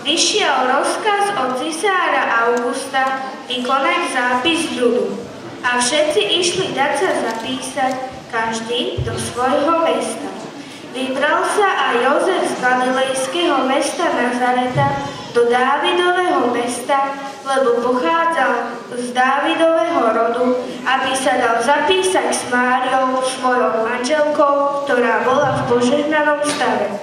vyšiel rozkaz od cisára Augusta vykonať zápis ľudu a všetci išli dať sa zapísať, každý do svojho mesta. Vybral sa aj Jozef z galilejského mesta Nazareta do Dávidového mesta, lebo pochádzal z Dávidového rodu, aby sa dal zapísať s Máriou, svojou manželkou, ktorá bola v požehnanom stave.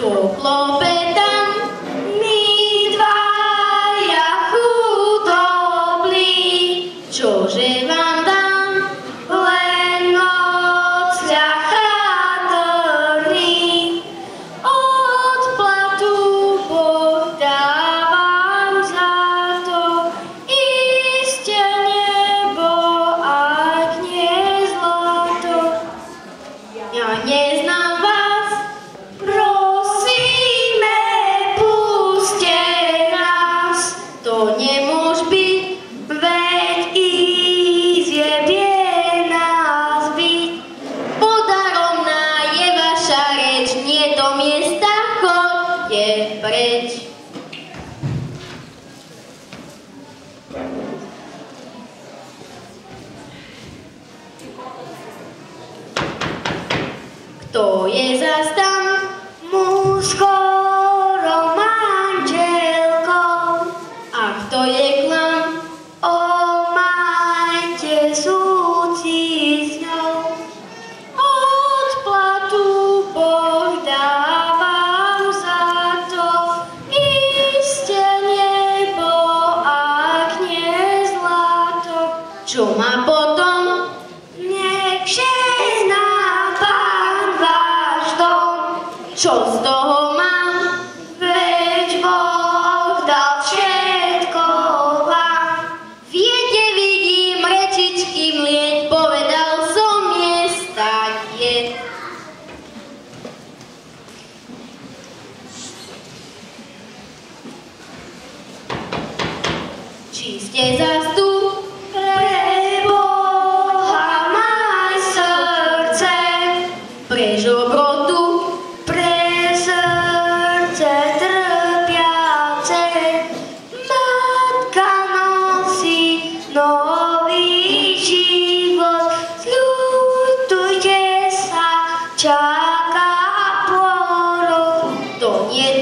Kto klope tam? My dvaja chudobní, čože vám dám? Len nocľah chatrný. Odplatu Boh dávam za to, iste nebo, ak nie zlato. Ja neznám vás, prosíme, puste nás, to nemôž byť, veď izjebie nás byť. Podarovná je vaša reč, nie do miesta, chodte preč. Kto je zas tam? Mu skoro manželkou. A kto je klam? O, majte súci s ňou. Odplatu Boh dávam za to, iste nebo, ak nie zlato. Čo má potom? Nech žehná Pán váš dom. Čo z toho mám? Veď Boh dal všetko vám. Viete, vidím rečičky mlieť, povedal som je stať je. Či ste zas tu? Pre Boha maj srdce, pre žobrotu, pre srdce trpiace. Matka nosí nový život, sľutujte sa, čaká pôrod. To nie,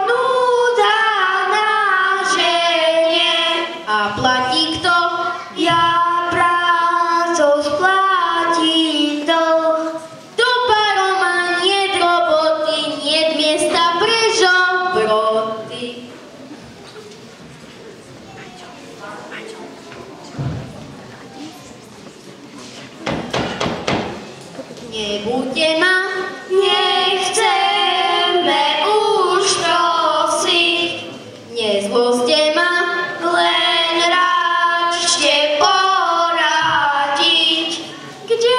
nuda na ženie. A platí kto? Ja prácou splatím dlh. Do paroma niet roboty, niet miesta pre žobroty. Nebuďte ma, nechceme už prosiť, nezloste ma, len račte poradiť, kde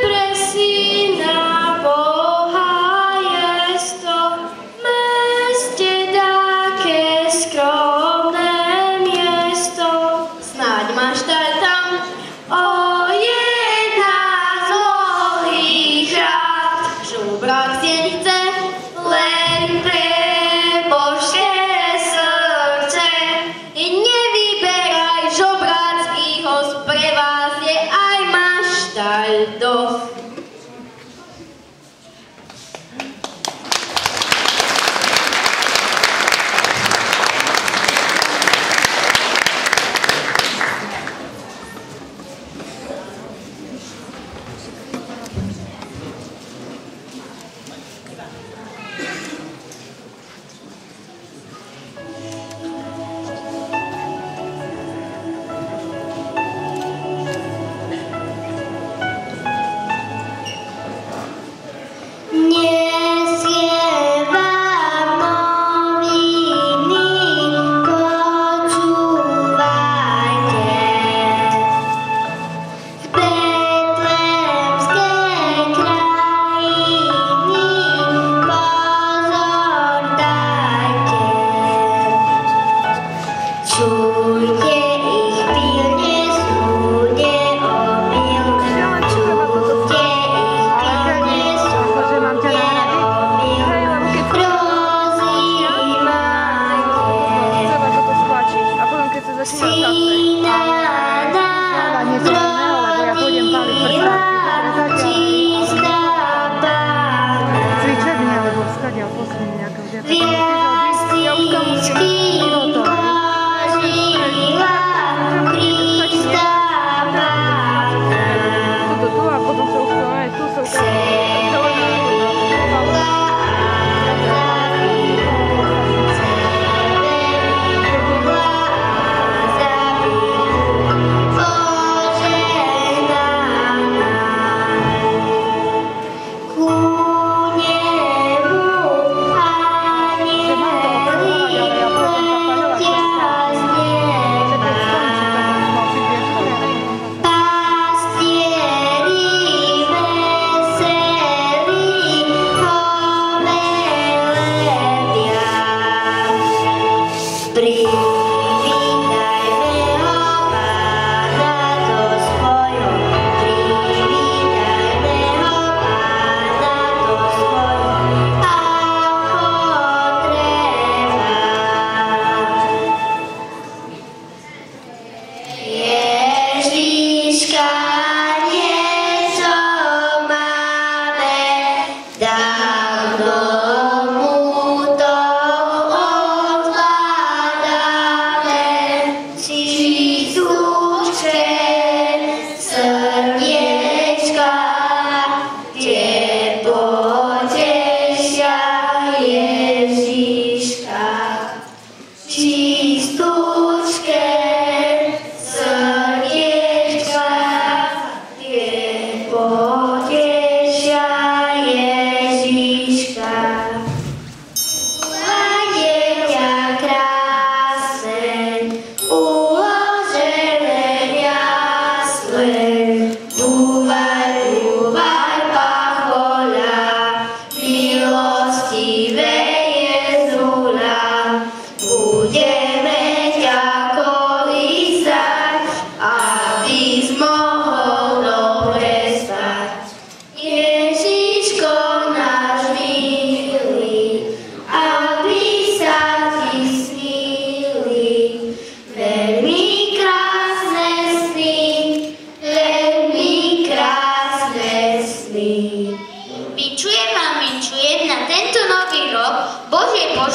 pre syna Boha jesto, v meste také skromné miesto. Snáď máš tam, o jedna z ohých rád, žubrák si nechce, len pre božské srdce. Nevyberaj žobrácký host, pre vás je aj maštaľ dosť.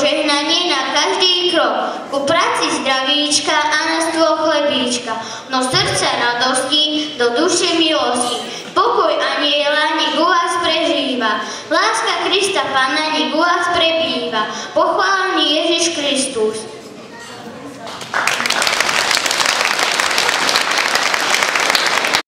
požehnanie na každý krok, ku práci zdravíčka a na stôl chlebíčka, no srdca radosti, do duše milosti. Pokoj aniela nech u vás prežíva, láska Krista Pána nech u vás prebýva, pochválený Ježiš Kristus.